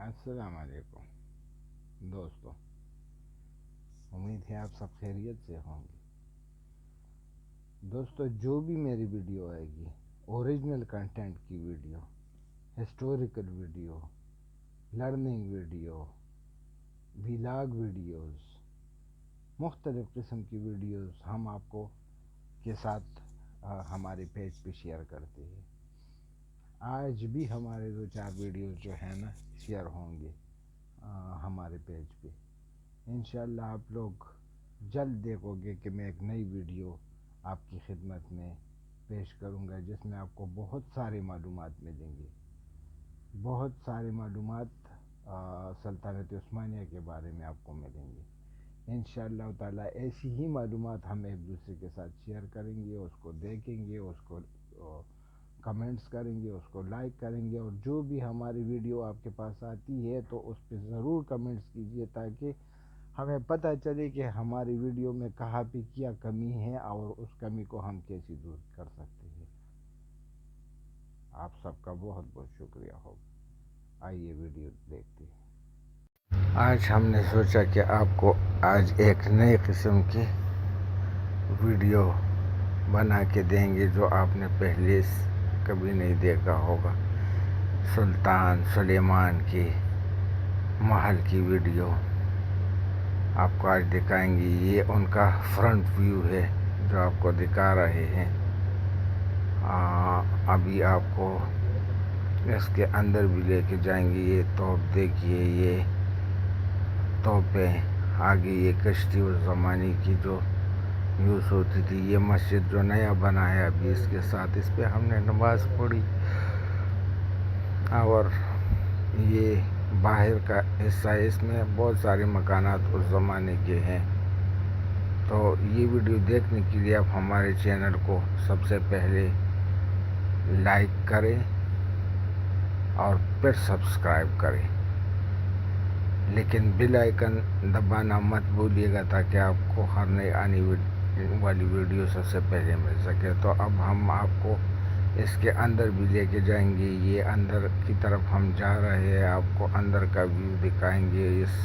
السلام علیکم دوستوں، امید ہے آپ سب خیریت سے ہوں گے۔ دوستوں، جو بھی میری ویڈیو آئے گی، اوریجنل کنٹینٹ کی video, historical video, learning video, vlog videos, مختلف قسم کی ویڈیوز ہم آپ کو کے ساتھ ہمارے پیج پہ شیئر کرتے ہیں۔ آج بھی ہمارے 2-4 ویڈیوز جو ہے نا شیئر ہوں گے ہمارے پیج پہ۔ انشاءاللہ آپ لوگ جلد دیکھو گے کہ میں ایک نئی ویڈیو آپ کی خدمت میں پیش کروں گا، جس میں آپ کو بہت ساری معلومات ملیں گی، بہت ساری معلومات سلطنت عثمانیہ کے بارے میں آپ کو ملیں گی۔ انشاءاللہ تعالیٰ ایسی ہی معلومات ہم ایک دوسرے کے ساتھ شیئر کریں گے، اس کو دیکھیں گے، اس کو کمنٹس کریں گے، اس کو لائک کریں گے، اور جو بھی ہماری ویڈیو آپ کے پاس آتی ہے تو اس پہ ضرور کمنٹس کیجیے، تاکہ ہمیں پتہ چلے کہ ہماری ویڈیو میں کہاں پہ کیا کمی ہے اور اس کمی کو ہم کیسے دور کر سکتے ہیں۔ آپ سب کا بہت بہت شکریہ ہوگا۔ آئیے ویڈیو دیکھتے ہیں۔ آج ہم نے سوچا کہ آپ کو آج ایک نئے قسم کی ویڈیو بنا کے دیں گے جو آپ نے پہلے کبھی نہیں دیکھا ہوگا۔ سلطان سلیمان کی محل کی ویڈیو آپ کو آج دکھائیں گے۔ یہ ان کا فرنٹ ویو ہے جو آپ کو دکھا رہے ہیں۔ ابھی آپ کو اس کے اندر بھی لے کے جائیں گے۔ یہ توپ دیکھیے، یہ توپیں، آگے یہ کشتی اس زمانے کی جو یوز ہوتی تھی، یہ مسجد جو نیا بنا ہے ابھی اس کے ساتھ، اس پہ ہم نے نماز پڑھی، اور یہ باہر کا حصہ، اس میں بہت سارے مکانات اس زمانے کے ہیں۔ تو یہ ویڈیو دیکھنے کے لیے آپ ہمارے چینل کو سب سے پہلے لائک کریں اور پھر سبسکرائب کریں، لیکن بیل آئیکن دبانا مت بھولیے گا تاکہ آپ کو ہر نئی آنے والی ویڈیو سب سے پہلے مل سکے۔ تو اب ہم آپ کو اس کے اندر بھی لے کے جائیں گے۔ یہ اندر کی طرف ہم جا رہے ہیں، آپ کو اندر کا ویو دکھائیں گے، اس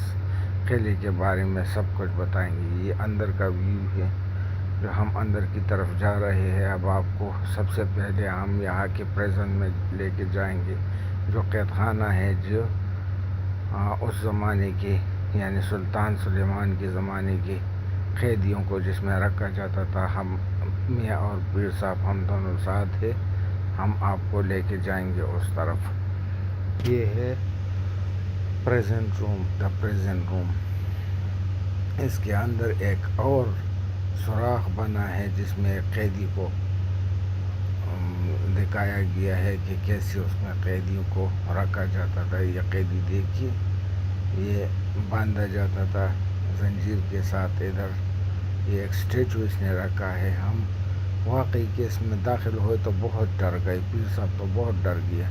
قلعے کے بارے میں سب کچھ بتائیں گے۔ یہ اندر کا ویو ہے جو ہم اندر کی طرف جا رہے ہیں۔ اب آپ کو سب سے پہلے ہم یہاں کے پریزنٹ میں لے کے جائیں گے، جو قید خانہ ہے، جو اس زمانے کے یعنی سلطان سلیمان کے زمانے کے قیدیوں کو جس میں رکھا جاتا تھا۔ ہم میاں اور پیر صاحب ہم دونوں ساتھ ہیں، ہم آپ کو لے کے جائیں گے اس طرف۔ یہ ہے پریزنٹ روم، دا پریزنٹ روم۔ اس کے اندر ایک اور سوراخ بنا ہے جس میں ایک قیدی کو دکھایا گیا ہے کہ کیسے اس میں قیدیوں کو رکھا جاتا تھا۔ یہ قیدی دیکھیے، یہ باندھا جاتا تھا زنجیر کے ساتھ۔ ادھر یہ ایک اسٹیچو اس نے رکھا ہے۔ ہم واقعی کہ اس میں داخل ہوئے تو بہت ڈر گئے، پیر صاحب تو بہت ڈر گیا،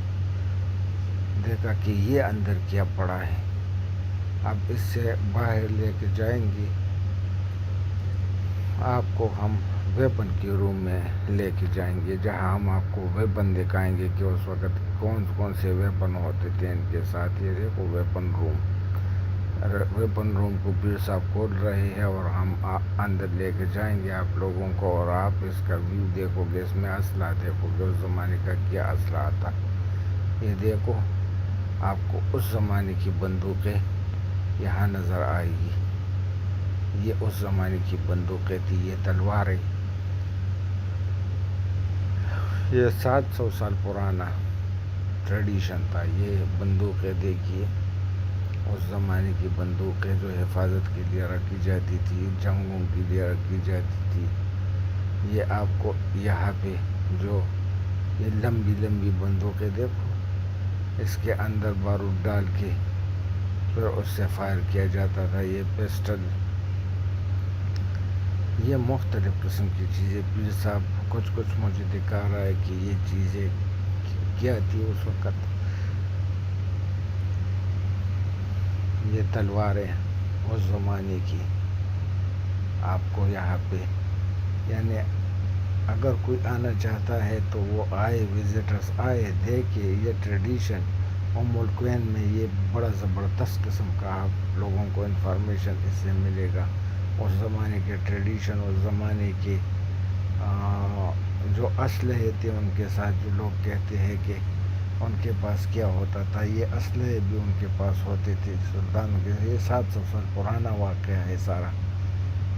دیکھا کہ یہ اندر کیا پڑا ہے۔ اب اس سے باہر لے کے جائیں گے، آپ کو ہم ویپن کے روم میں لے کے جائیں گے، جہاں ہم آپ کو ویپن دکھائیں گے کہ اس وقت کون سے ویپن ہوتے تھے ان کے ساتھ۔ یہ دیکھو ویپن روم، ویپن روم کو پیر صاحب کھول رہے ہیں اور ہم اندر لے کے جائیں گے آپ لوگوں کو، اور آپ اس کا ویو دیکھو گے، اس میں اسلحہ دیکھو گے، اس زمانے کا کیا اسلحہ تھا۔ یہ دیکھو، آپ کو اس زمانے کی بندوقیں یہاں نظر آئے گی۔ یہ اس زمانے کی بندوقیں تھی، یہ تلواریں، یہ 700 سال پرانا ٹریڈیشن تھا۔ یہ بندوقیں دیکھیے، اس زمانے کی بندوقیں جو حفاظت کے لیے رکھی جاتی تھی، جنگوں کے لیے رکھی جاتی تھی۔ یہ آپ کو یہاں پہ جو یہ لمبی لمبی بندوقیں دیکھو، اس کے اندر بارود ڈال کے پھر اس سے فائر کیا جاتا تھا۔ یہ پسٹل، یہ مختلف قسم کی چیزیں پیر صاحب کچھ مجھے دکھا رہا ہے کہ یہ چیزیں کیا تھی اس وقت۔ یہ تلواریں اس زمانے کی آپ کو یہاں پہ، یعنی اگر کوئی آنا چاہتا ہے تو وہ آئے، وزٹرز آئے، دیکھے۔ یہ ٹریڈیشن ام القوین میں یہ بڑا زبردست قسم کا آپ لوگوں کو انفارمیشن اس سے ملے گا، اس زمانے کے ٹریڈیشن، اس زمانے کے جو اسلحے تھے ان کے ساتھ، جو لوگ کہتے ہیں کہ ان کے پاس کیا ہوتا تھا، یہ اسلحے بھی ان کے پاس ہوتے تھے سلطانوں کے. یہ 700 سال پرانا واقعہ ہے سارا.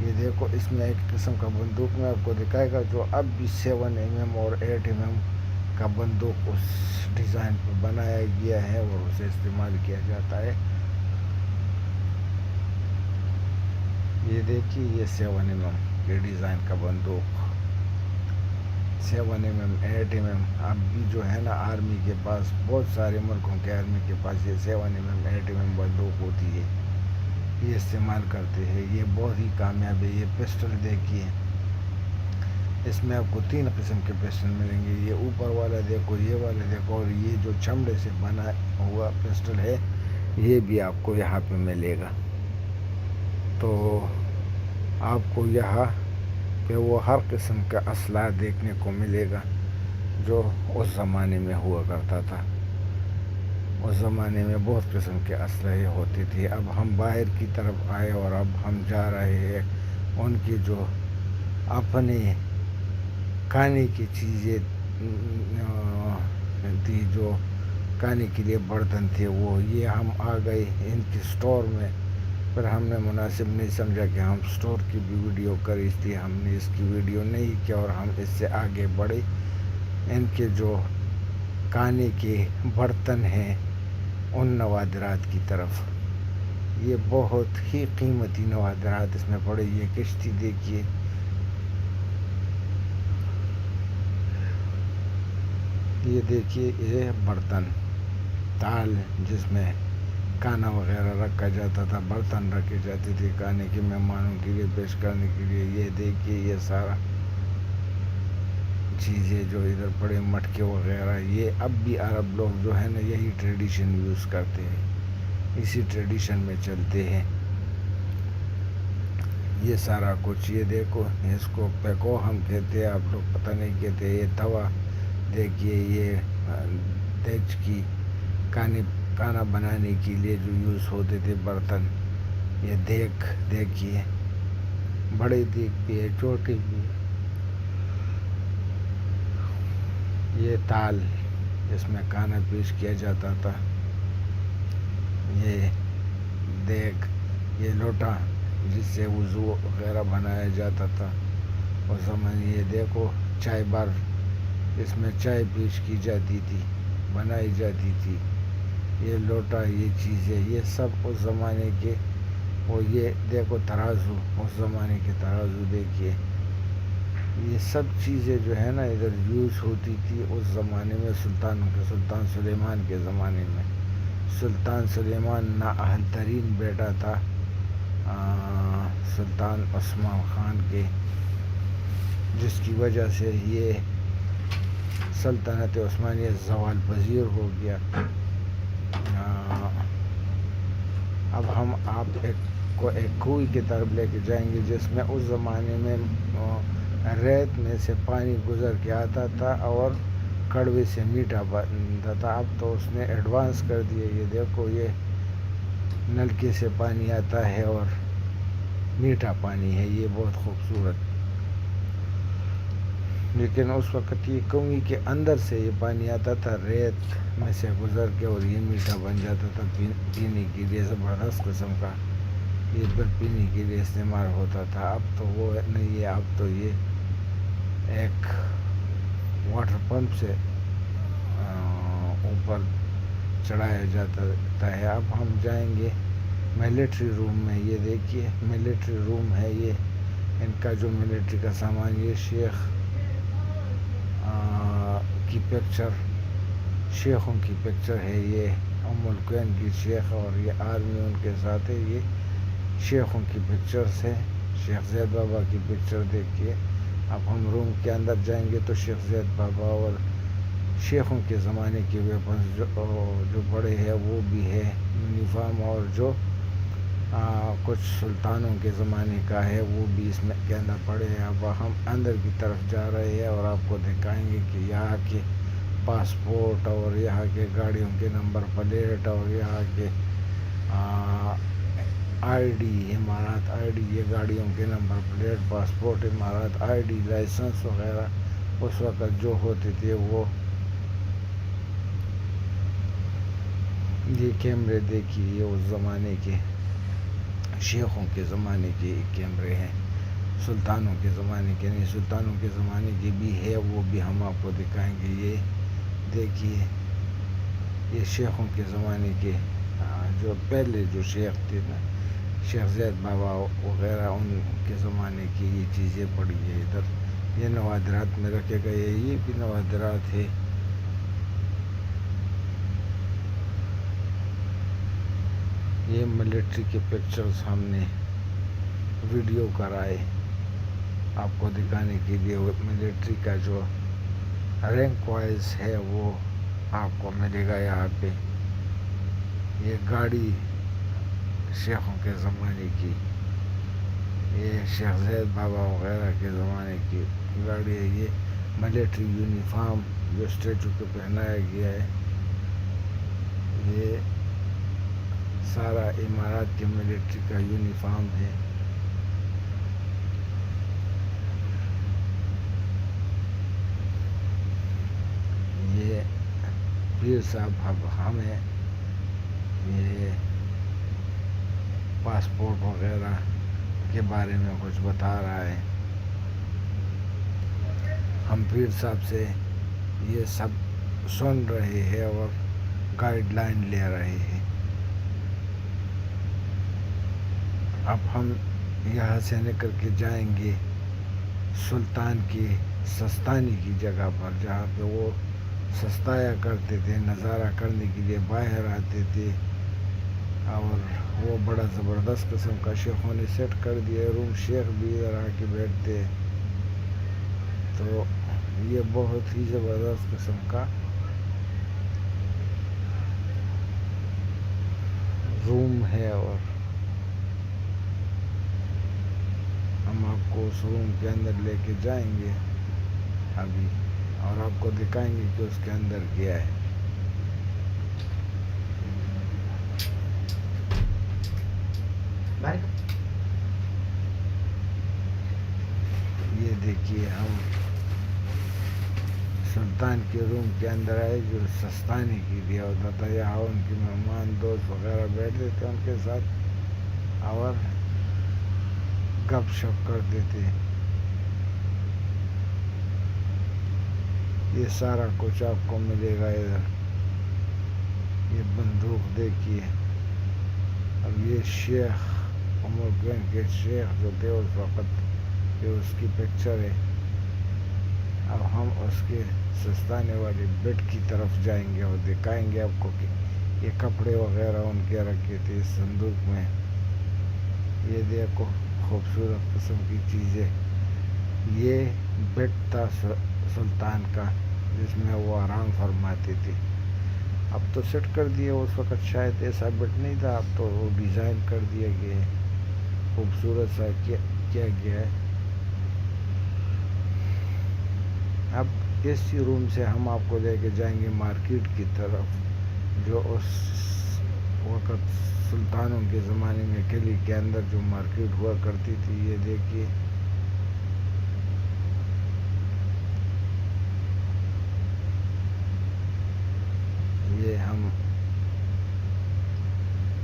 یہ دیکھو اس میں ایک قسم کا بندوق میں آپ کو دکھائے گا جو اب بھی 7mm اور 8mm کا بندوق اس ڈیزائن پہ بنایا گیا ہے اور اسے استعمال کیا جاتا ہے. یہ دیکھیے یہ 7mm کے ڈیزائن کا بندوق، 7mm 8mm اب بھی جو ہے نا آرمی کے پاس، بہت سارے ملکوں کے آرمی کے پاس یہ 7mm 8mm بندوق ہوتی ہے، یہ استعمال کرتے ہیں. یہ بہت ہی کامیاب ہے. یہ پسٹل دیکھیے، اس میں آپ کو 3 قسم کے پسٹل ملیں گے. یہ اوپر والا دیکھو، یہ والا دیکھو، اور یہ جو چمڑے سے بنا ہوا پسٹل ہے یہ بھی آپ کو یہاں پہ ملے گا. تو آپ کو یہاں پہ وہ ہر قسم کا اسلحہ دیکھنے کو ملے گا جو اس زمانے میں ہوا کرتا تھا. اس زمانے میں بہت قسم کے اسلحے ہوتے تھے. اب ہم باہر کی طرف آئے اور اب ہم جا رہے ہیں ان کی جو اپنے کھانے کی چیزیں تھی، جو کھانے کے لیے برتن تھے، وہ یہ ہم آ گئے ان کی سٹور میں. پھر ہم نے مناسب نہیں سمجھا کہ ہم سٹور کی بھی ویڈیو کر، اس لیے ہم نے اس کی ویڈیو نہیں کیا اور ہم اس سے آگے بڑھے ان کے جو کھانے کے برتن ہیں ان نوادرات کی طرف. یہ بہت ہی قیمتی نوادرات اس میں پڑے. یہ کشتی دیکھیے، یہ دیکھیے، یہ برتن تال جس میں کھانا وغیرہ رکھا جاتا تھا، برتن رکھے جاتے تھے کھانے کے مہمانوں کے لیے پیش کرنے کے لیے. یہ دیکھیے یہ سارا چیزیں جو ادھر پڑے، مٹکے وغیرہ، یہ اب بھی عرب لوگ جو ہے نا یہی ٹریڈیشن یوز کرتے ہیں، اسی ٹریڈیشن میں چلتے ہیں. یہ سارا کچھ، یہ دیکھو اس کو پیکو ہم کہتے ہیں، آپ لوگ پتہ نہیں کہتے. یہ توا دیکھیے، یہ دیگ کی کھانا بنانے کے لیے جو یوز ہوتے تھے برتن. یہ دیگ دیکھیے، بڑے دیگ بھی ہے، چھوٹے بھی. یہ تال جس میں کھانا پیش کیا جاتا تھا. یہ دیگ، یہ لوٹا جس سے وضو وغیرہ بنایا جاتا تھا اس زمانے. یہ دیکھو چائے بار، اس میں چائے پیش کی جاتی تھی، بنائی جاتی تھی. یہ لوٹا، یہ چیزیں، یہ سب اس زمانے کے. اور یہ دیکھو ترازو، اس زمانے کے ترازو دیکھیے. یہ سب چیزیں جو ہے نا ادھر یوز ہوتی تھی اس زمانے میں سلطانوں کے. سلطان سلیمان کے زمانے میں. سلطان سلیمان نااہل ترین بیٹا تھا سلطان عثمان خان کے، جس کی وجہ سے یہ سلطنت عثمانیہ زوال پذیر ہو گیا. اب ہم آپ ایک کنویں کی طرف لے کے جائیں گے جس میں اس زمانے میں ریت میں سے پانی گزر کے آتا تھا اور کڑوے سے میٹھا بنتا تھا. اب تو اس نے ایڈوانس کر دیا. یہ دیکھو یہ نلکے سے پانی آتا ہے اور میٹھا پانی ہے. یہ بہت خوبصورت. لیکن اس وقت یہ کنویں کے اندر سے یہ پانی آتا تھا، ریت میں سے گزر کے، اور یہ میٹھا بن جاتا تھا پینے کے لیے. زبردست قسم کا یہ پھر پینے کے لیے استعمال ہوتا تھا. اب تو وہ نہیں ہے. اب تو یہ ایک واٹر پمپ سے اوپر چڑھایا جاتا ہے. اب ہم جائیں گے ملٹری روم میں. یہ دیکھیے ملٹری روم ہے. یہ ان کا جو ملٹری کا سامان. یہ شیخ کی پکچر، شیخوں کی پکچر ہے. یہ ام القوین کی شیخ اور یہ آرمی ان کے ساتھ ہے. یہ شیخوں کی پکچرز ہے. شیخ زید بابا کی پکچر دیکھیے. اب ہم روم کے اندر جائیں گے تو شیخ زید بابا اور شیخوں کے زمانے کے ویپنز جو بڑے ہیں وہ بھی ہے، یونیفارم، اور جو کچھ سلطانوں کے زمانے کا ہے وہ بھی اس میں کے اندر پڑے ہیں. اب ہم اندر کی طرف جا رہے ہیں اور آپ کو دکھائیں گے کہ یہاں کے پاسپورٹ اور یہاں کے گاڑیوں کے نمبر پلیٹ اور یہاں کے آئی ڈی، امارات آئی ڈی، یہ گاڑیوں کے نمبر پلیٹ، پاسپورٹ، امارات آئی ڈی، لائسنس وغیرہ اس وقت جو ہوتے تھے وہ یہ کیمرے دیکھیے، یہ اس زمانے کے شیخوں کے زمانے کے کیمرے ہیں، سلطانوں کے زمانے کے نہیں، سلطانوں کے زمانے کے بھی ہے، وہ بھی ہم آپ کو دکھائیں گے۔ یہ دیکھیے، یہ شیخوں کے زمانے کے جو پہلے جو شیخ تھے نا، شیخ زید بابا وغیرہ، ان کے زمانے کی یہ چیزیں پڑی ہے ادھر۔ یہ نوادرات میں رکھے گئے، یہ بھی نوادرات ہے۔ یہ ملٹری کے پکچرز ہم نے ویڈیو کرائے آپ کو دکھانے کے لیے، ملٹری کا جو رینک وائز ہے وہ آپ کو ملے گا یہاں پہ۔ یہ گاڑی شیخوں کے زمانے کی، یہ شیخ زید بابا وغیرہ کے زمانے کی گاڑی ہے۔ یہ ملٹری یونیفارم جو اسٹیچو کو پہنایا گیا ہے، یہ سارا امارات کے ملٹری کا یونیفارم ہے۔ یہ پیر صاحب اب ہمیں یہ پاسپورٹ وغیرہ کے بارے میں کچھ بتا رہا ہے۔ ہم پیر صاحب سے یہ سب سن رہے ہیں اور گائیڈ لائن لے رہے ہیں۔ اب ہم یہاں سے نکل کے جائیں گے سلطان کی سستانی کی جگہ پر، جہاں پہ وہ سستایا کرتے تھے، نظارہ کرنے کے لیے باہر آتے تھے، اور وہ بڑا زبردست قسم کا شیخوں نے سیٹ کر دیا روم، شیخ بھی ادھر آ کے بیٹھتے، تو یہ بہت ہی زبردست قسم کا روم ہے، اور ہم آپ کو اس روم کے اندر لے کے جائیں گے ابھی، اور آپ کو دکھائیں گے کہ اس کے اندر کیا ہے۔ یہ دیکھیے، ہم سلطان کے روم کے اندر آئے جو سستانی کے لیے ہوتا تھا، یہاں ان کے مہمان دوست وغیرہ بیٹھتے تھے ان کے ساتھ اور گپ شپ کرتے تھے۔ یہ سارا کچھ آپ کو ملے گا ادھر۔ یہ بندوق دیکھیے، اب یہ شیخ عمر گنج کے شیخ جو تھے اس وقت، یہ اس کی پکچر ہے۔ اب ہم اس کے سستانے والے بیڈ کی طرف جائیں گے اور دکھائیں گے آپ کو کہ یہ کپڑے وغیرہ ان کے رکھے تھے اس صندوق میں۔ یہ دیکھو، خوبصورت قسم کی چیزیں۔ یہ بیڈ تھا سلطان کا جس میں وہ آرام فرماتے تھے، اب تو سیٹ کر دیا، اس وقت شاید ایسا بیڈ نہیں تھا، اب تو وہ ڈیزائن کر دیا گیا ہے، خوبصورت سا کیا گیا ہے۔ اب اسی روم سے ہم آپ کو لے کے جائیں گے مارکیٹ کی طرف، جو اس وقت سلطانوں کے زمانے میں قلعے کے اندر جو مارکیٹ ہوا کرتی تھی۔ یہ دیکھیے،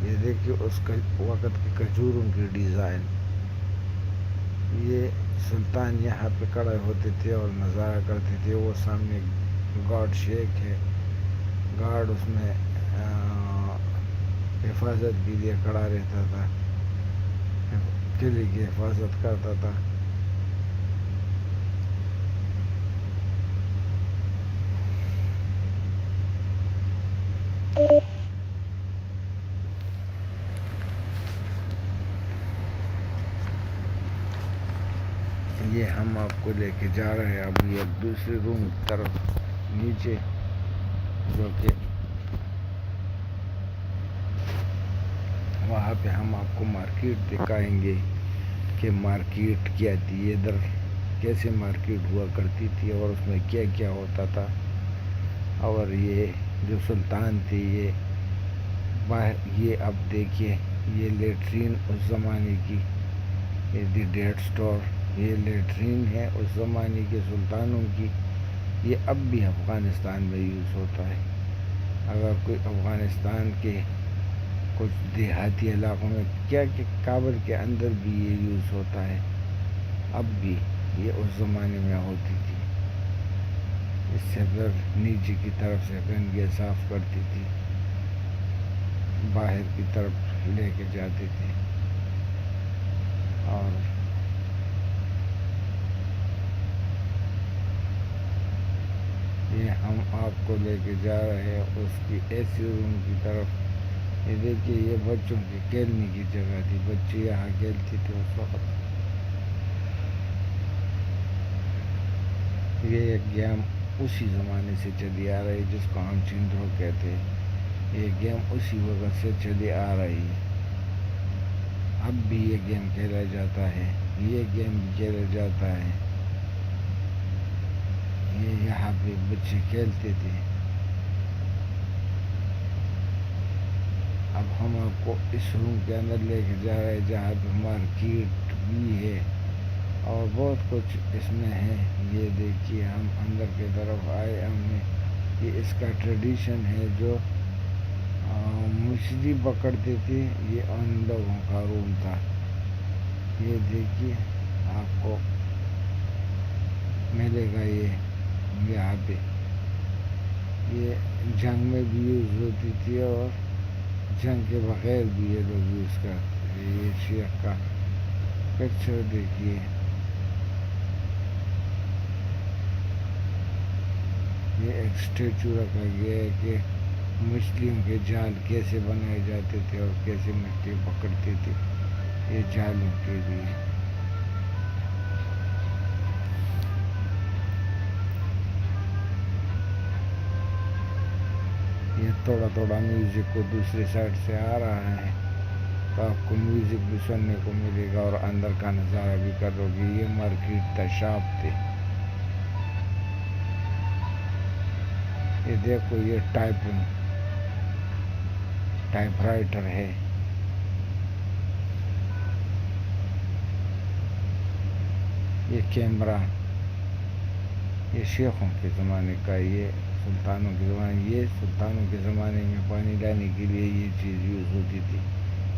یہ دیکھیے اس وقت کی کھجوروں کی ڈیزائن۔ یہ سلطان یہاں پہ کھڑے ہوتے تھے اور نظارہ کرتے تھے، وہ سامنے گارڈ شیخ ہے، گارڈ اس میں حفاظت کے لیے کھڑا رہتا تھا، قلعے کی حفاظت کرتا تھا۔ یہ ہم آپ کو لے کے جا رہے ہیں اب یہ دوسرے روم کی طرف نیچے، جو کہ وہاں پہ ہم آپ کو مارکیٹ دکھائیں گے کہ مارکیٹ کیا تھی، ادھر کیسے مارکیٹ ہوا کرتی تھی اور اس میں کیا کیا ہوتا تھا، اور یہ جو سلطان تھے یہ اب دیکھیے یہ لیٹرین اس زمانے کی، یہ دی ڈیڈ اسٹور، یہ لیٹرین ہے اس زمانے کے سلطانوں کی، یہ اب بھی افغانستان میں یوز ہوتا ہے۔ اگر کوئی افغانستان کے کچھ دیہاتی علاقوں میں کیا کہ کابل کے اندر بھی یہ یوز ہوتا ہے، اب بھی یہ اس زمانے میں ہوتی تھی۔ اس سے پھر نیچے کی طرف سے گندگی صاف کرتی تھی، باہر کی طرف لے کے جاتے تھے۔ اور یہ ہم آپ کو لے کے جا رہے ہیں اس کی ایسی روم کی طرف۔ یہ دیکھیے یہ بچوں کی کھیلنے کی جگہ تھی، بچے یہاں کھیلتے تھے اس وقت۔ یہ ایک گیم اسی زمانے سے چلی آ رہی جس کو ہم چندرو کہتے ہیں، یہ گیم اسی وقت سے چلی آ رہی ہے۔ اب بھی یہ گیم کھیلا جاتا ہے، یہ گیم بھی کھیلا جاتا ہے۔ یہ یہاں پہ بچے کھیلتے تھے۔ اب ہم آپ کو اس روم کے اندر لے کے جا رہے ہیں جہاں پہ مارکیٹ بھی ہے اور بہت کچھ اس میں ہے۔ یہ دیکھیے ہم اندر کی طرف آئے، ہم نے یہ اس کا ٹریڈیشن ہے جو مچھلی پکڑتے تھے، یہ ان لوگوں کا روم تھا۔ یہ دیکھیے آپ کو ملے گا یہ یہاں پہ، یہ جنگ میں بھی یوز ہوتی تھی اور جنگ کے بغیر بھی یہ لوگ یوز کرتے تھے۔ یہ شیخ کا پکچر دیکھیے، یہ ایک اسٹیچو رکھا گیا ہے کہ مچھلیوں کے جال کیسے بنائے جاتے تھے اور کیسے مچھلی پکڑتے تھے، یہ جالوں کے لیے۔ یہ تھوڑا تھوڑا میوزک کو دوسری سائڈ سے آ رہا ہے تو آپ کو میوزک بھی سننے کو ملے گا اور اندر کا نظارہ بھی کرو گے۔ یہ مارکیٹ تھا، شاپ تھے۔ یہ دیکھو یہ ٹائپ رائٹر ہے۔ یہ کیمرہ، یہ شیخوں کے زمانے کا، یہ سلطانوں کے زمانے، یہ سلطانوں کے زمانے میں پانی لانے کے لیے یہ چیز یوز ہوتی تھی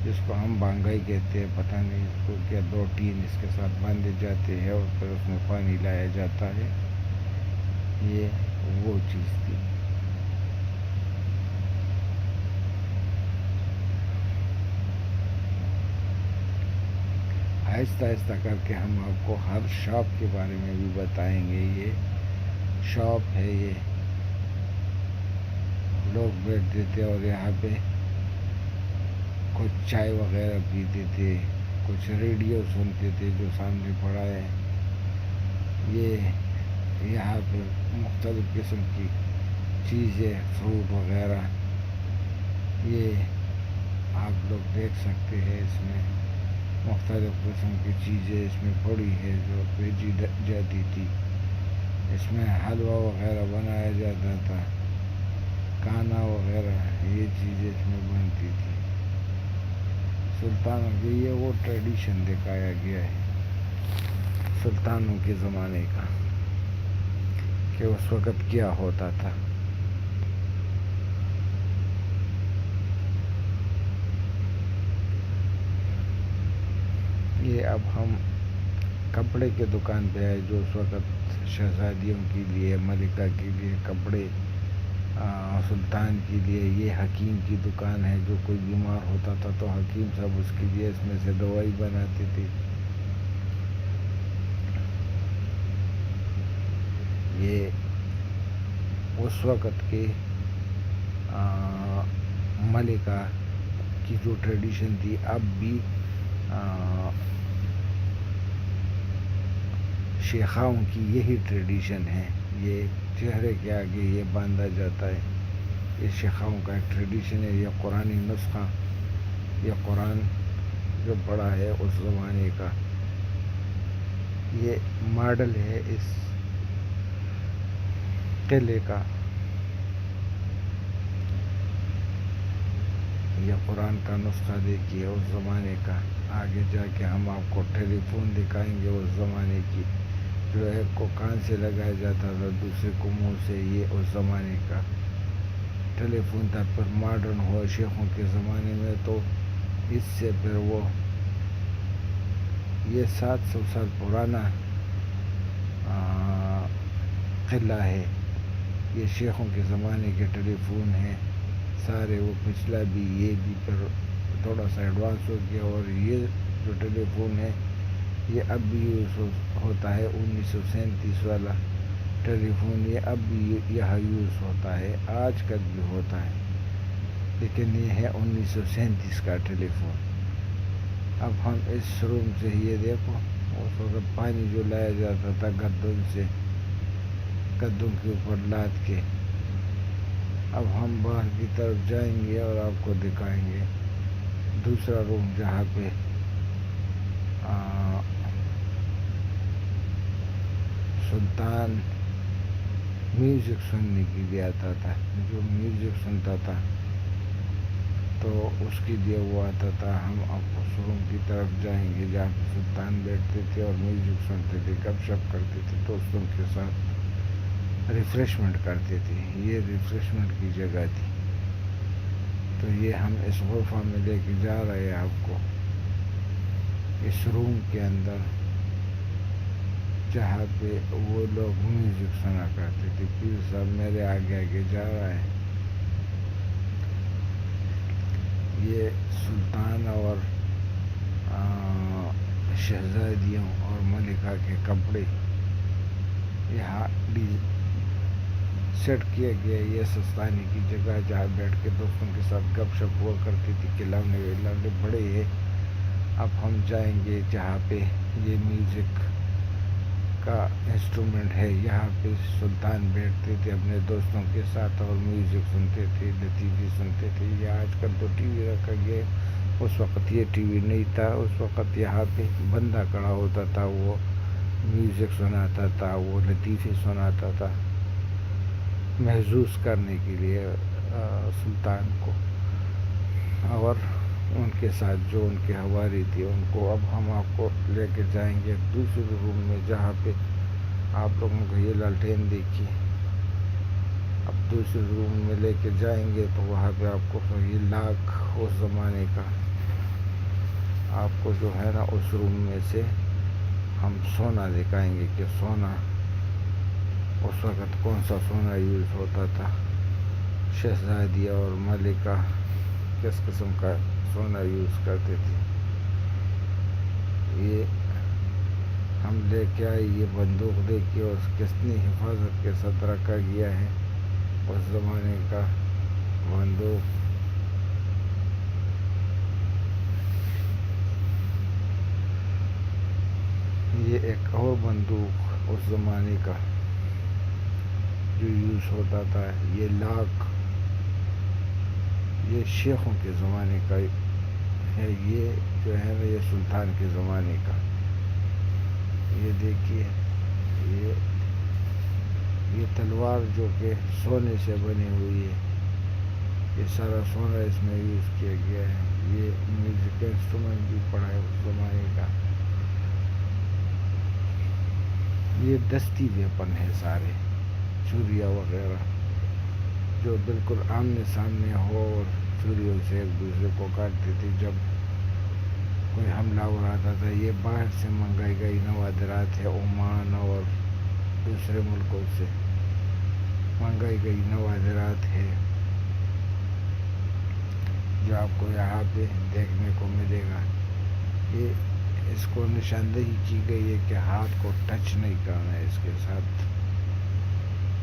جس کو ہم بانگائی کہتے ہیں، پتہ نہیں اس کو کیا، 2 ٹین اس کے ساتھ باندھے جاتے ہیں اور پھر اس میں پانی لایا جاتا ہے۔ یہ وہ چیز تھی۔ آہستہ آہستہ کر کے ہم آپ کو ہر شاپ کے بارے میں بھی بتائیں گے۔ یہ شاپ ہے، یہ لوگ بیٹھتے تھے اور یہاں پہ کچھ چائے وغیرہ پیتے تھے، کچھ ریڈیو سنتے تھے جو سامنے پڑا ہے۔ یہ یہاں پہ مختلف قسم کی چیزیں، فروٹ وغیرہ، یہ آپ لوگ دیکھ سکتے ہیں۔ اس میں مختلف قسم کی چیزیں اس میں پڑی ہے جو بھیجی جاتی تھی۔ اس میں حلوہ وغیرہ بنایا جاتا تھا، کانا وغیرہ، یہ چیزیں اس میں بنتی تھی۔ سلطانوں کے یہ وہ ٹریڈیشن دکھایا گیا ہے سلطانوں کے زمانے کا کہ اس وقت کیا ہوتا تھا۔ یہ اب ہم کپڑے کے دکان پہ آئے جو اس وقت شہزادیوں کے لیے، ملکہ کے لیے کپڑے، سلطان کے لیے۔ یہ حکیم کی دکان ہے، جو کوئی بیمار ہوتا تھا تو حکیم صاحب اس کے لیے اس میں سے دوائی بناتے تھے۔ یہ اس وقت کے ملکہ کی جو ٹریڈیشن تھی، اب بھی شیخاؤں کی یہی ٹریڈیشن ہے۔ یہ چہرے کے آگے یہ باندھا جاتا ہے، یہ شیخاؤں کا ایک ٹریڈیشن ہے۔ یہ قرآنی نسخہ، یہ قرآن جو پڑھا ہے اس زمانے کا، یہ ماڈل ہے اس قلعے کا۔ یہ قرآن کا نسخہ دیکھیے اس زمانے کا. آگے جا کے ہم آپ کو ٹیلی فون دکھائیں گے اس زمانے کی، جو ایک کو کان سے لگایا جاتا تھا دوسرے کو منہ سے. یہ اس زمانے کا ٹیلی فون تھا. پھر ماڈرن ہوا شیخوں کے زمانے میں، تو اس سے پھر وہ یہ 700 سال پرانا قلعہ ہے. یہ شیخوں کے زمانے کے ٹیلی فون ہیں سارے. وہ پچھلا بھی یہ بھی پھر تھوڑا سا ایڈوانس ہو گیا. اور یہ جو ٹیلی فون ہے یہ اب بھی یوز ہوتا ہے. 1937 والا ٹیلی فون یہ اب بھی یہاں یوز ہوتا ہے، آج کل بھی ہوتا ہے. لیکن یہ ہے 1937 کا ٹیلی فون. اب ہم اس روم سے یہ دیکھو، اس وقت پانی جو لایا جاتا تھا گدوں سے، گدوں کے اوپر لاد کے. اب ہم باہر کی طرف جائیں گے اور آپ کو دکھائیں گے دوسرا روم جہاں پہ سلطان میوزک سننے کے لیے آتا تھا. جو میوزک سنتا تھا تو اس کے لیے وہ آتا تھا. ہم اب اس روم کی طرف جائیں گے جہاں پہ سلطان بیٹھتے تھے اور میوزک سنتے تھے، گپ شپ کرتے تھے، دوستوں کے ساتھ ریفریشمنٹ کرتے تھے. یہ ریفریشمنٹ کی جگہ تھی. تو یہ ہم اس غرفہ میں لے کے جا رہے ہیں آپ کو، اس روم کے اندر جہاں پہ وہ لوگ میوزک سنا کرتے تھے. پیر صاحب میرے آگے آگے جا رہا ہے. یہ سلطان اور شہزادیوں اور ملکہ کے کپڑے یہاں سیٹ کیا گیا. یہ سستانی کی جگہ جہاں بیٹھ کے دوستوں کے ساتھ گپ شپ ہوا کرتی تھی. کھلونے ولانے بڑے ہیں. اب ہم جائیں گے جہاں پہ یہ میوزک کا انسٹرومنٹ ہے. یہاں پہ سلطان بیٹھتے تھے اپنے دوستوں کے ساتھ اور میوزک سنتے تھے، لطیفے سنتے تھے. یہ آج کل تو ٹی وی رکھا گیا. اس وقت یہ ٹی وی نہیں تھا. اس وقت یہاں پہ بندہ کھڑا ہوتا تھا، وہ میوزک سناتا تھا، وہ لطیفے سناتا تھا محظوظ کرنے کے لیے سلطان کو اور ان کے ساتھ جو ان کے حواری تھے ان کو. اب ہم آپ کو لے کے جائیں گے دوسرے روم میں جہاں پہ آپ لوگوں کو یہ لالٹین دیکھیے. اب دوسرے روم میں لے کے جائیں گے تو وہاں پہ آپ کو یہ لاکھ اس زمانے کا آپ کو جو ہے نا اس روم میں سے ہم سونا دکھائیں گے کہ سونا اس وقت کون سا سونا یوز ہوتا تھا. شہزادی اور ملکہ کس قسم کا سونا یوز کرتے تھے. یہ ہم لے کے آئے. یہ بندوق دیکھیے اور کتنی حفاظت کے ساتھ رکھا گیا ہے. اس زمانے کا بندوق. یہ ایک اور بندوق اس زمانے کا جو یوز ہوتا تھا. یہ لاکھ یہ شیخوں کے زمانے کا ہے. یہ جو ہے نا یہ سلطان کے زمانے کا. یہ دیکھیے یہ تلوار جو کہ سونے سے بنی ہوئی ہے. یہ سارا سونا اس میں یوز کیا گیا ہے. یہ میوزک کا انسٹرومنٹ بھی پڑا ہے اس زمانے کا. یہ دستی ویپن ہے سارے، چھریاں وغیرہ جو بالکل آمنے سامنے ہو اور چھریوں سے ایک دوسرے کو کاٹتے تھے جب کوئی حملہ ہو رہا تھا. یہ باہر سے منگائی گئی نوادرات ہے، عمان اور دوسرے ملکوں سے منگائی گئی نوادرات ہے جو آپ کو یہاں پہ دیکھنے کو ملے گا. یہ اس کو نشاندہی کی گئی ہے کہ ہاتھ کو ٹچ نہیں کرنا ہے اس کے ساتھ،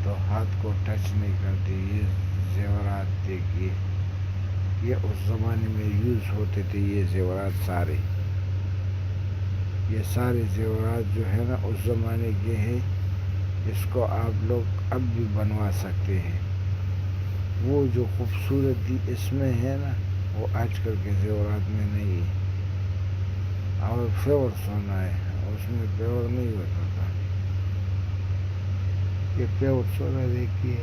تو ہاتھ کو ٹچ نہیں کرتے. یہ زیورات دیکھیے یہ اس زمانے میں یوز ہوتے تھے. یہ زیورات سارے یہ سارے زیورات جو ہے نا اس زمانے کے ہیں. اس کو آپ لوگ اب بھی بنوا سکتے ہیں. وہ جو خوبصورتی اس میں ہے نا وہ آج کل کے زیورات میں نہیں ہے. اور پیور سونا ہے، اس میں پیور نہیں ہوتا تھا. یہ پیور سونا دیکھیے.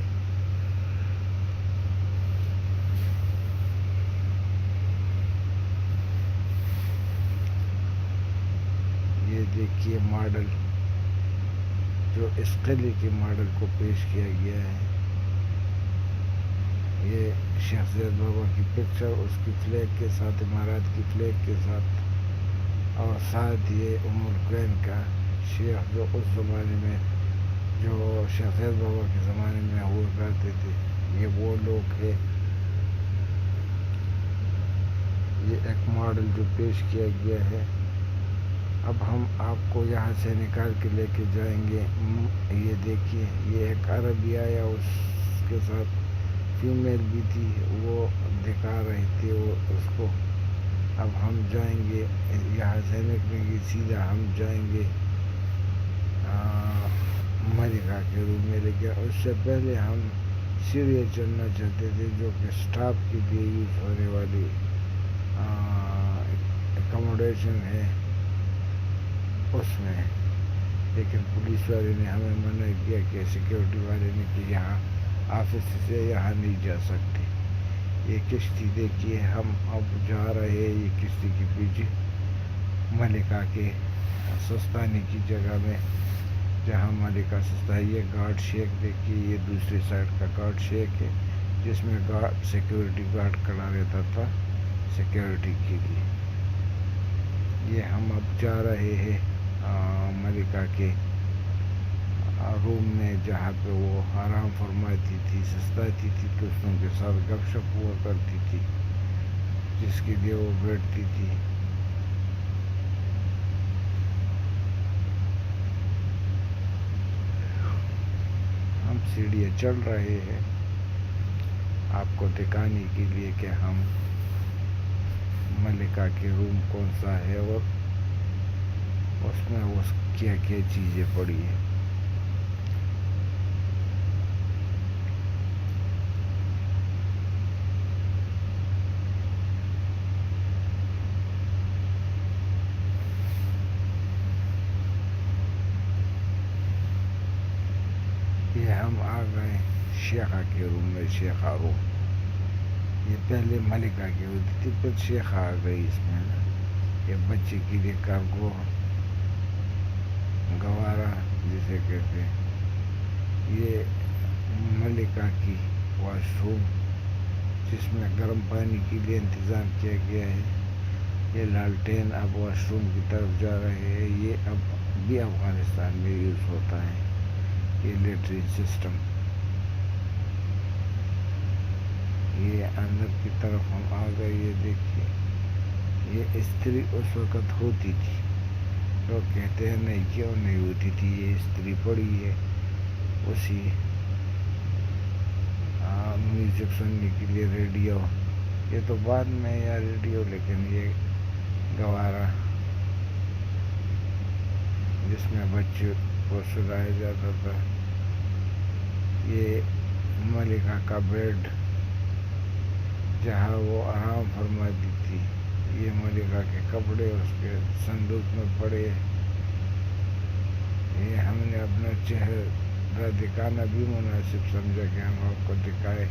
دیکھیے ماڈل، جو اس قلعے کے ماڈل کو پیش کیا گیا ہے، یہ شیخ زاید بابا کی پکچر اس کی فلیگ کے ساتھ، امارات کی فلیگ کے ساتھ، اور ساتھ یہ ام القوین کا شیخ جو اس زمانے میں جو شیخ زاید بابا کے زمانے میں ہوا کرتے تھے، یہ وہ لوگ ہیں۔ یہ ایک ماڈل جو پیش کیا گیا ہے۔ اب ہم آپ کو یہاں سے نکال کے لے کے جائیں گے۔ یہ دیکھیے، یہ ایک عربی آیا، اس کے ساتھ فیمیل بھی تھی، وہ دکھا رہی تھی اس کو۔ اب ہم جائیں گے، یہاں سے نکلیں گے، سیدھا ہم جائیں گے ملکہ کے روم میں، لیکن اس سے پہلے ہم سیڑھیاں چڑھنا چاہتے تھے جو کہ سٹاف کے لیے یوز ہونے والی اکوموڈیشن ہے اس میں، لیکن پولیس والے نے ہمیں منع کیا کہ سیکیورٹی والے نے کہ یہاں آفس سے یہاں نہیں جا سکتے۔ یہ کشتی دیکھیے، ہم اب جا رہے ہیں یہ کشتی کے پیچھے ملکہ کے سستانی کی جگہ میں، جہاں ملکہ سستا۔ یہ گارڈ شیک دیکھیے، یہ دوسری سائڈ کا گارڈ شیک ہے جس میں سیکیورٹی گارڈ کھڑا رہتا تھا سیکیورٹی کے لیے۔ یہ ہم اب جا رہے ہیں ملکہ کے روم میں، جہاں پہ وہ آرام فرماتی تھی، سستاتی تھی، دوستوں کے ساتھ گپ شپ ہوا کرتی تھی، جس کے لیے وہ بیٹھتی تھی۔ ہم سیڑھیاں چڑھ رہے ہیں آپ کو دکھانے کے لیے کہ ہم ملکہ کے روم کون سا ہے اور اس میں وہ کیا کیا چیزیں پڑی ہیں۔ یہ ہم آ گئے شیخہ کے روم میں، شیخہ روم۔ یہ پہلے ملکہ کی ہوتی تھی، پھر شیخہ آ گئی اس میں نا۔ یہ بچے کے لیے کارگو گوارا جسے کہتے ہیں۔ یہ ملکہ کی واش روم جس میں گرم پانی کے لیے انتظام کیا گیا ہے۔ یہ لالٹین اب واش روم کی طرف جا رہے ہیں، یہ اب بھی افغانستان میں یوز ہوتا ہے یہ لیٹرین سسٹم۔ یہ اندر کی طرف ہم آ گئے، یہ دیکھیے، یہ استری اس وقت ہوتی تھی، لوگ کہتے ہیں نہیں کیوں نہیں ہوتی تھی، یہ استری پڑی ہے اسی میوزک سننے کے لیے، ریڈیو، یہ تو بعد میں یا ریڈیو، لیکن یہ گوارا جس میں بچے کو سلایا جاتا تھا۔ یہ ملکہ کا بیڈ جہاں وہ آرام فرماتی تھی، یہ ملکہ کے کپڑے اس کے صندوق میں پڑے۔ یہ ہم نے اپنا چہرہ دکھانا بھی مناسب سمجھا کہ ہم آپ کو دکھائے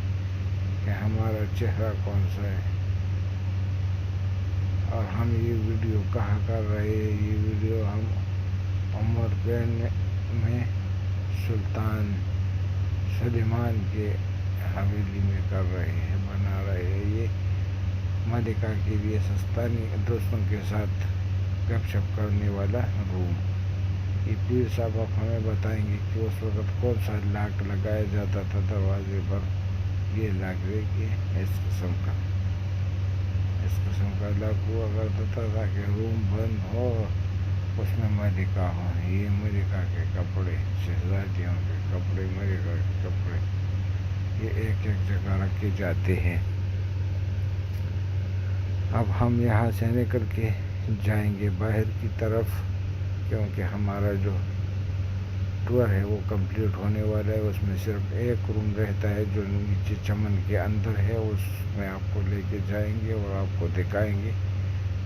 کہ ہمارا چہرہ کون سا ہے، اور ہم یہ ویڈیو کہاں کر رہے ہیں۔ یہ ویڈیو ہم ام القوین میں سلطان سلیمان کے حویلی میں کر رہے ہیں، بنا رہے ہیں۔ یہ ملکہ کے لیے سستانی دوستوں کے ساتھ گپ شپ کرنے والا روم۔ یہ پیر صاحب آپ ہمیں بتائیں گے کہ اس وقت کون سا لاک لگایا جاتا تھا دروازے پر۔ یہ لاک دیکھیے، اس قسم کا لاک ہوا کرتا تھا تاکہ روم بند ہو، اس میں ملکہ ہو۔ یہ ملکہ کے کپڑے، شہزادیوں کے کپڑے، ملکہ کے کپڑے، یہ ایک ایک جگہ رکھے جاتے ہیں۔ اب ہم یہاں سے نکل کے جائیں گے باہر کی طرف، کیونکہ ہمارا جو ٹور ہے وہ کمپلیٹ ہونے والا ہے۔ اس میں صرف ایک روم رہتا ہے جو نیچے چمن کے اندر ہے، اس میں آپ کو لے کے جائیں گے اور آپ کو دکھائیں گے،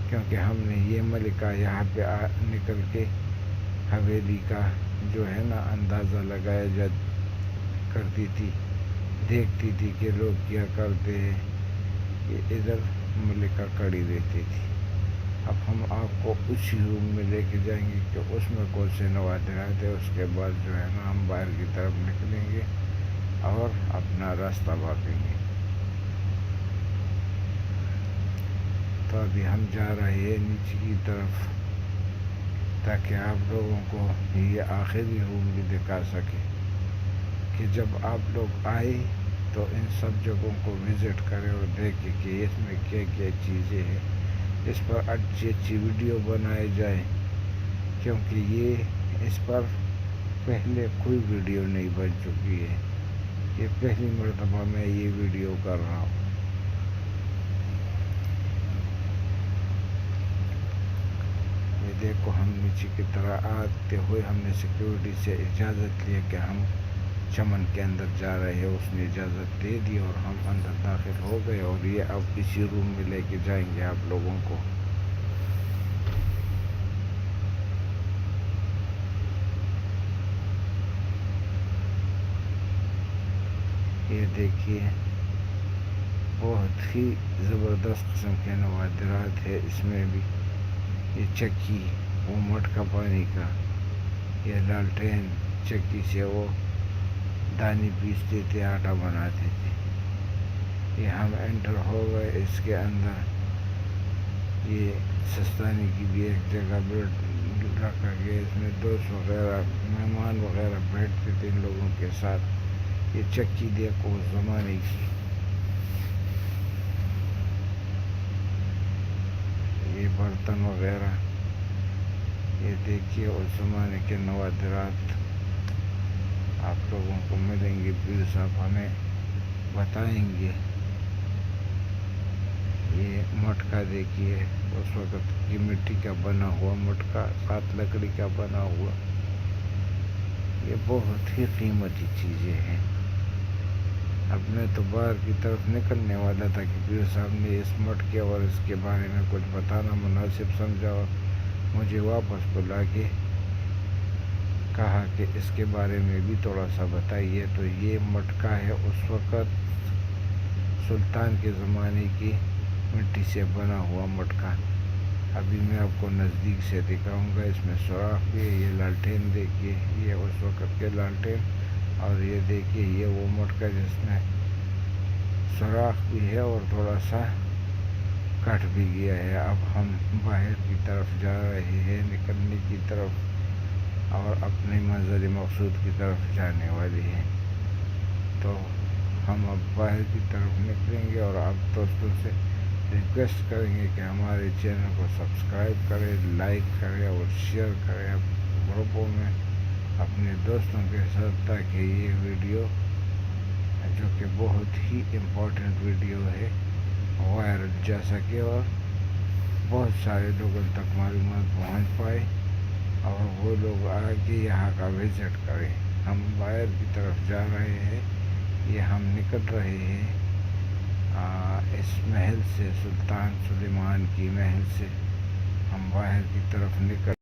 کیونکہ ہم نے یہ ملکہ یہاں پہ نکل کے حویلی کا جو ہے نا اندازہ لگایا کرتی تھی، دیکھتی تھی کہ لوگ کیا کرتے ہیں۔ یہ ادھر ملکہ کھڑی رہتی تھی۔ اب ہم آپ کو اسی روم میں لے کے جائیں گے کہ اس میں کون سے نوادرات ہیں. اس کے بعد جو ہے نا ہم باہر کی طرف نکلیں گے اور اپنا راستہ بھاگیں گے. تو ابھی ہم جا رہے ہیں نیچے کی طرف تاکہ آپ لوگوں کو یہ آخری روم بھی دکھا سکے کہ جب آپ لوگ آئے تو ان سب جگہوں کو وزٹ کریں اور دیکھیں کہ اس میں کیا کیا چیزیں ہیں. اس پر اچھی اچھی ویڈیو بنائی جائے کیونکہ یہ اس پر پہلے کوئی ویڈیو نہیں بن چکی ہے. یہ پہلی مرتبہ میں یہ ویڈیو کر رہا ہوں. یہ دیکھو ہم نیچے کی طرح آتے ہوئے ہم نے سیکیورٹی سے اجازت لی کہ ہم چمن کے اندر جا رہے ہیں. اس نے اجازت دے دی اور ہم اندر داخل ہو گئے اور یہ اب اسی روم میں لے کے جائیں گے آپ لوگوں کو. یہ دیکھیے بہت ہی زبردست قسم کے نوادرات ہے. اس میں بھی یہ چکی وہ مٹکا پانی کا، یہ لالٹین چکی سے وہ دانی پیستے تھے، آٹا بناتے تھے. یہ ہم انٹر ہو گئے اس کے اندر. یہ سستانی کی بھی ایک جگہ بیٹھ رکھا گیا. اس میں دوست وغیرہ مہمان وغیرہ بیٹھتے تھے ان لوگوں کے ساتھ. یہ چکی دیکھو اس زمانے کی. یہ برتن وغیرہ یہ دیکھیے اس زمانے کے نوادرات آپ لوگوں کو ملیں گے. پیر صاحب ہمیں بتائیں گے. یہ مٹکا دیکھیے اس وقت کی مٹی کا بنا ہوا مٹکا، ساتھ لکڑی کا بنا ہوا. یہ بہت ہی قیمتی چیزیں ہیں. اب میں تو باہر کی طرف نکلنے والا تھا کہ پیر صاحب نے اس مٹکے اور اس کے بارے میں کچھ بتانا مناسب سمجھا اور مجھے واپس بلا کے کہا کہ اس کے بارے میں بھی تھوڑا سا بتائیے. تو یہ مٹکا ہے اس وقت سلطان کے زمانے کی مٹی سے بنا ہوا مٹکا. ابھی میں آپ کو نزدیک سے دکھاؤں گا. اس میں سوراخ بھی ہے. یہ لالٹین دیکھیے، یہ اس وقت کے لالٹین. اور یہ دیکھیے یہ وہ مٹکا جس میں سوراخ بھی ہے اور تھوڑا سا کٹ بھی گیا ہے. اب ہم باہر کی طرف جا رہے ہیں، نکلنے کی طرف اور اپنے منزل مقصود کی طرف جانے والے ہیں. تو ہم اب باہر کی طرف نکلیں گے اور آپ دوستوں سے ریکویسٹ کریں گے کہ ہمارے چینل کو سبسکرائب کریں، لائک کریں اور شیئر کریں گروپوں میں اپنے دوستوں کے ساتھ، تاکہ یہ ویڈیو جو کہ بہت ہی امپورٹنٹ ویڈیو ہے وائرل جا سکے اور بہت سارے لوگوں تک معلومات پہنچ پائے اور وہ لوگ آگے یہاں کا وزٹ کریں. ہم باہر کی طرف جا رہے ہیں. یہ ہم نکل رہے ہیں اس محل سے، سلطان سلیمان کی محل سے ہم باہر کی طرف نکل